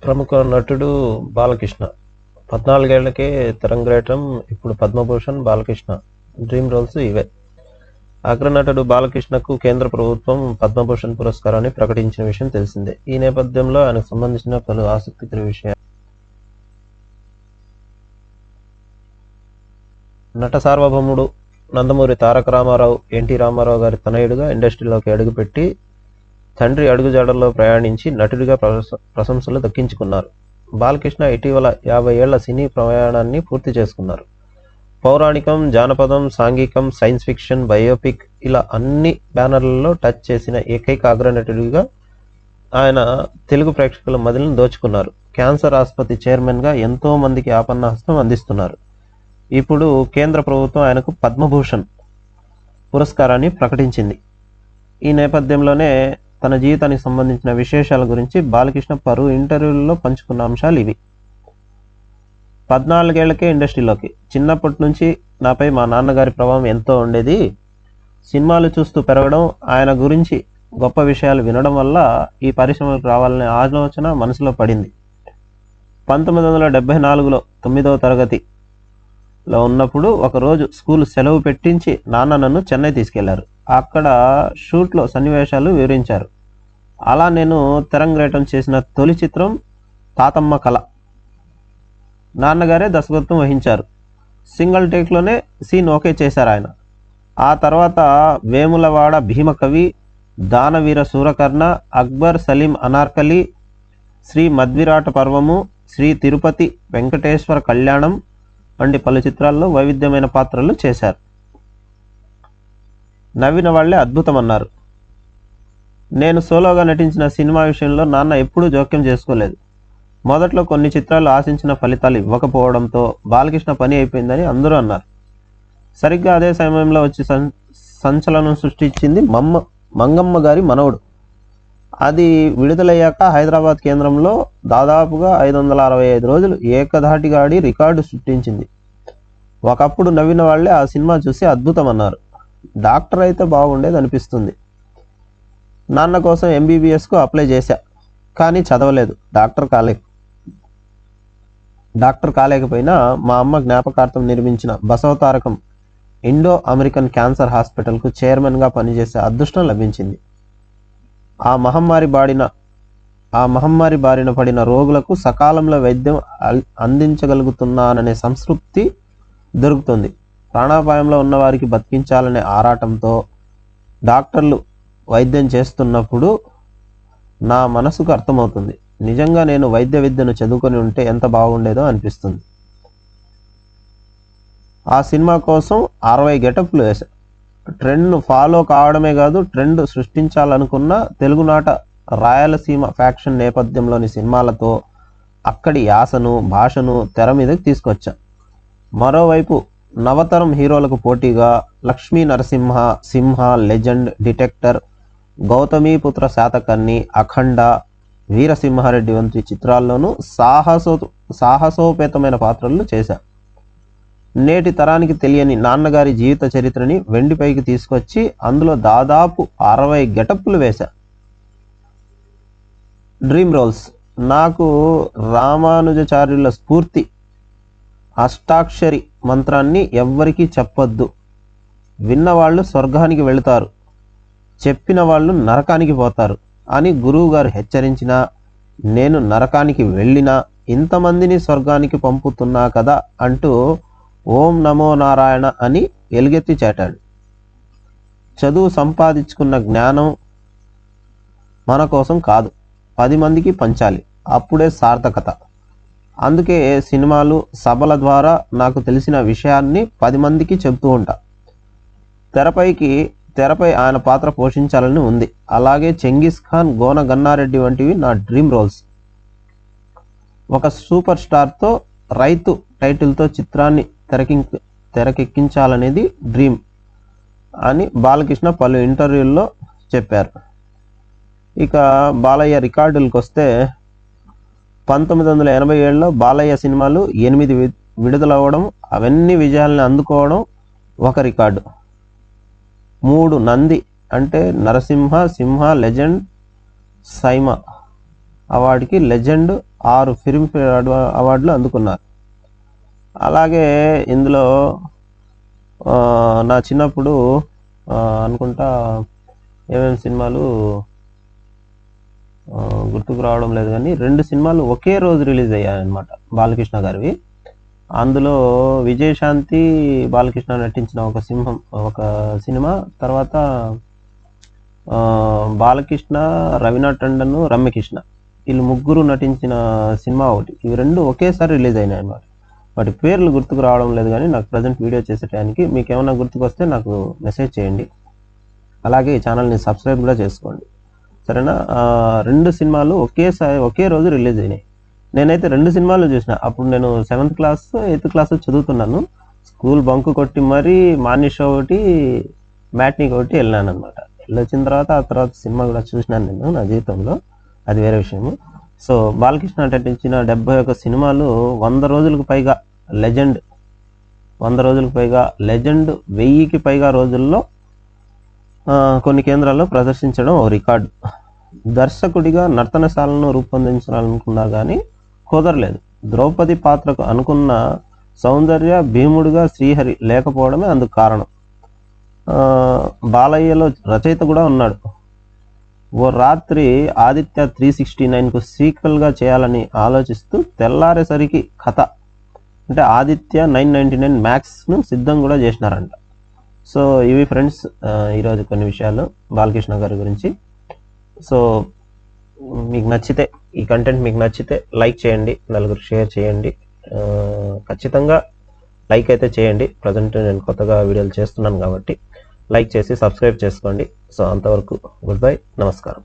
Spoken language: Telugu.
ప్రముఖ నటుడు బాలకృష్ణ 14 ఏళ్లకే తెరంగేట్రం. ఇప్పుడు పద్మభూషణ్, బాలకృష్ణ డ్రీమ్ రోల్స్ ఇవే. అగ్రనటుడు బాలకృష్ణకు కేంద్ర ప్రభుత్వం పద్మభూషణ్ పురస్కారాన్ని ప్రకటించిన విషయం తెలిసిందే. ఈ నేపథ్యంలో ఆయనకు సంబంధించిన పలు ఆసక్తికర విషయాలు. నట సార్వభౌముడు నందమూరి తారక రామారావు ఎన్టీ రామారావు గారి తనయుడుగా ఇండస్ట్రీలోకి అడుగుపెట్టి తండ్రి అడుగుజాడల్లో ప్రయాణించి నటుడిగా ప్రశంసలు దక్కించుకున్నారు. బాలకృష్ణ ఇటీవల 50 ఏళ్ల సినీ ప్రయాణాన్ని పూర్తి చేసుకున్నారు. పౌరాణికం, జానపదం, సాంఘికం, సైన్స్ ఫిక్షన్, బయోపిక్ ఇలా అన్ని బ్యానర్లలో టచ్ చేసిన ఏకైక అగ్రనటుడిగా ఆయన తెలుగు ప్రేక్షకుల మదిలను దోచుకున్నారు. క్యాన్సర్ ఆసుపత్రి చైర్మన్గా ఎంతో మందికి ఆపన్నహస్తం అందిస్తున్నారు. ఇప్పుడు కేంద్ర ప్రభుత్వం ఆయనకు పద్మభూషణ్ పురస్కారాన్ని ప్రకటించింది. ఈ నేపథ్యంలోనే తన జీవితానికి సంబంధించిన విశేషాల గురించి బాలకృష్ణ పలు ఇంటర్వ్యూల్లో పంచుకున్న అంశాలు ఇవి. 14 ఏళ్లకే ఇండస్ట్రీలోకి. చిన్నప్పటి నుంచి నాపై మా నాన్నగారి ప్రభావం ఎంతో ఉండేది. సినిమాలు చూస్తూ పెరగడం, ఆయన గురించి గొప్ప విషయాలు వినడం వల్ల ఈ పరిశ్రమకు రావాలనే ఆలోచన మనసులో పడింది. 1974లో 9వ తరగతిలో ఉన్నప్పుడు ఒకరోజు స్కూల్ సెలవు పెట్టించి నాన్న నన్ను చెన్నై తీసుకెళ్లారు. అక్కడ షూట్లో సన్నివేశాలు వివరించారు. అలా నేను తెరంగేట్రం చేసిన తొలి చిత్రం తాతమ్మ కళ. నాన్నగారే దర్శకత్వం వహించారు. సింగిల్ టేక్లోనే సీన్ ఓకే చేశారు ఆయన. ఆ తర్వాత వేములవాడ భీమకవి, దానవీర సూరకర్ణ, అక్బర్, సలీం అనార్కలి, శ్రీ మధ్విరాట పర్వము, శ్రీ తిరుపతి వెంకటేశ్వర కళ్యాణం వంటి పలు చిత్రాల్లో వైవిధ్యమైన పాత్రలు చేశారు. నవ్విన వాళ్లే అద్భుతమన్నారు. నేను సోలోగా నటించిన సినిమా విషయంలో నాన్న ఎప్పుడూ జోక్యం చేసుకోలేదు. మొదట్లో కొన్ని చిత్రాలు ఆశించిన ఫలితాలు ఇవ్వకపోవడంతో బాలకృష్ణ పని అయిపోయిందని అందరూ అన్నారు. సరిగ్గా అదే సమయంలో వచ్చి సంచలనం సృష్టించింది మంగమ్మ గారి మనవడు. అది విడుదలయ్యాక హైదరాబాద్ కేంద్రంలో దాదాపుగా 565 రోజులు ఏకధాటిగా ఆడి రికార్డు సృష్టించింది. ఒకప్పుడు నవ్విన వాళ్లే ఆ సినిమా చూసి అద్భుతమన్నారు. డాక్టర్ అయితే బాగుండేది అనిపిస్తుంది. నాన్న కోసం MBBSకు అప్లై చేశా, కానీ చదవలేదు. డాక్టర్ కాలేకపోయినా మా అమ్మ జ్ఞాపకార్థం నిర్మించిన బసవతారకం ఇండో అమెరికన్ క్యాన్సర్ హాస్పిటల్కు చైర్మన్గా పనిచేసే అదృష్టం లభించింది. ఆ మహమ్మారి బారిన పడిన రోగులకు సకాలంలో వైద్యం అందించగలుగుతున్నాననే సంతృప్తి దొరుకుతుంది. ప్రాణాపాయంలో ఉన్నవారికి బతికించాలనే ఆరాటంతో డాక్టర్లు వైద్యం చేస్తున్నప్పుడు నా మనసుకు అర్థమవుతుంది. నిజంగా నేను వైద్య విద్యను చదువుకొని ఉంటే ఎంత బాగుండేదో అనిపిస్తుంది. ఆ సినిమా కోసం 60 గెటప్లు వేశా. ట్రెండ్ను ఫాలో కావడమే కాదు, ట్రెండ్ సృష్టించాలనుకున్న తెలుగునాట రాయలసీమ ఫ్యాక్షన్ నేపథ్యంలోని సినిమాలతో అక్కడి యాసను, భాషను తెర మీదకి తీసుకొచ్చా. మరోవైపు నవతరం హీరోలకు పోటీగా లక్ష్మీ నరసింహ, సింహ, లెజెండ్, డిటెక్టర్, గౌతమీపుత్ర శాతకర్ణి, అఖండ, వీరసింహారెడ్డి వంటి చిత్రాల్లోనూ సాహసోపేతమైన పాత్రలు చేశా. నేటి తరానికి తెలియని నాన్నగారి జీవిత చరిత్రని వెండిపైకి తీసుకొచ్చి అందులో దాదాపు 60 గెటప్లు వేశా. Dream roles. నాకు రామానుజాచార్యుల స్ఫూర్తి. అష్టాక్షరి మంత్రాన్ని ఎవ్వరికీ చెప్పొద్దు. విన్నవాళ్ళు స్వర్గానికి వెళుతారు, చెప్పిన వాళ్ళు నరకానికి పోతారు అని గురువు గారు హెచ్చరించినా, నేను నరకానికి వెళ్ళినా ఇంతమందిని స్వర్గానికి పంపుతున్నా కదా అంటూ ఓం నమో నారాయణ అని ఎలుగెత్తి చాటాడు. చదువు సంపాదించుకున్న జ్ఞానం మన కోసం కాదు, 10 మందికి పంచాలి, అప్పుడే సార్థకత. అందుకే సినిమాలు, సభల ద్వారా నాకు తెలిసిన విషయాన్ని 10 మందికి చెబుతూ ఉంటా. తెరపై ఆయన పాత్ర పోషించాలని ఉంది. అలాగే చెంగిస్ ఖాన్, గోన గన్నారెడ్డి వంటివి నా డ్రీమ్ రోల్స్. ఒక సూపర్ స్టార్తో రైతు టైటిల్తో చిత్రాన్ని తెరకెక్కించాలనేది డ్రీమ్ అని బాలకృష్ణ పలు ఇంటర్వ్యూల్లో చెప్పారు. ఇక బాలయ్య రికార్డులకు వస్తే 1987లో బాలయ్య సినిమాలు 8 విడుదలవ్వడం, అవన్నీ విజయాలను అందుకోవడం ఒక రికార్డు. 3 నంది అంటే నరసింహ, సింహ, లెజెండ్, సైమా అవార్డుకి లెజెండ్ 6 ఫిల్మ్ఫేర్ అవార్డులు అందుకున్నారు. అలాగే ఇందులో నా చిన్నప్పుడు అనుకుంటా ఏమేమి సినిమాలు గుర్తుకు రావడం లేదు, కానీ 2 సినిమాలు ఒకే రోజు రిలీజ్ అయ్యాయి అన్నమాట బాలకృష్ణ గారివి. అందులో విజయశాంతి, బాలకృష్ణ నటించిన ఒక సినిమా, తర్వాత బాలకృష్ణ, రవీనా టండన్, రమ్యకృష్ణ వీళ్ళు ముగ్గురు నటించిన సినిమా ఒకటి. ఇవి 2 ఒకేసారి రిలీజ్ అయినాయి అన్నమాట. వాటి పేర్లు గుర్తుకు రావడం లేదు, కానీ నాకు ప్రజెంట్ వీడియో చేసే టైంకి మీకు ఏమైనా గుర్తుకు వస్తే నాకు మెసేజ్ చేయండి. అలాగే ఈ ఛానల్ని సబ్స్క్రైబ్ కూడా చేసుకోండి, సరేనా? 2 సినిమాలు ఒకే రోజు రిలీజ్ అయినాయి. నేనైతే 2 సినిమాలు చూసిన. అప్పుడు నేను 7th క్లాస్ 8th క్లాస్ చదువుతున్నాను. స్కూల్ బంక్ కొట్టి మరీ మార్నింగ్ షో ఒకటి, మ్యాట్నీకి ఒకటి వెళ్ళాను అనమాట. వెళ్ళొచ్చిన తర్వాత ఆ తర్వాత సినిమా కూడా చూసినాను నేను నా జీవితంలో, అది వేరే విషయము. సో బాలకృష్ణ నటించిన 71 సినిమాలు 100 రోజులకు పైగా లెజెండ్ 1000కి పైగా రోజుల్లో కొన్ని కేంద్రాల్లో ప్రదర్శించడం ఓ రికార్డు. దర్శకుడిగా నర్తనశాలను రూపొందించాలనుకున్నా కానీ కుదరలేదు. ద్రౌపది పాత్రకు అనుకున్న సౌందర్య భీముడిగా శ్రీహరి లేకపోవడమే అందుకు కారణం. బాలయ్యలో రచయిత కూడా ఉన్నాడు. ఓ రాత్రి ఆదిత్య 369కు సీక్వెల్గా చేయాలని ఆలోచిస్తూ తెల్లారేసరికి కథ అంటే ఆదిత్య 999 మ్యాక్స్ను సిద్ధం కూడా చేసినారంట. సో ఇవి ఫ్రెండ్స్ ఈరోజు కొన్ని విషయాలు బాలకృష్ణ గారి గురించి. సో మీకు నచ్చితే, ఈ కంటెంట్ మీకు నచ్చితే లైక్ చేయండి, నలుగురు షేర్ చేయండి. ఖచ్చితంగా లైక్ అయితే చేయండి. ప్రజెంట్ నేను కొత్తగా వీడియోలు చేస్తున్నాను కాబట్టి లైక్ చేసి సబ్స్క్రైబ్ చేసుకోండి. సో అంతవరకు గుడ్ బై, నమస్కారం.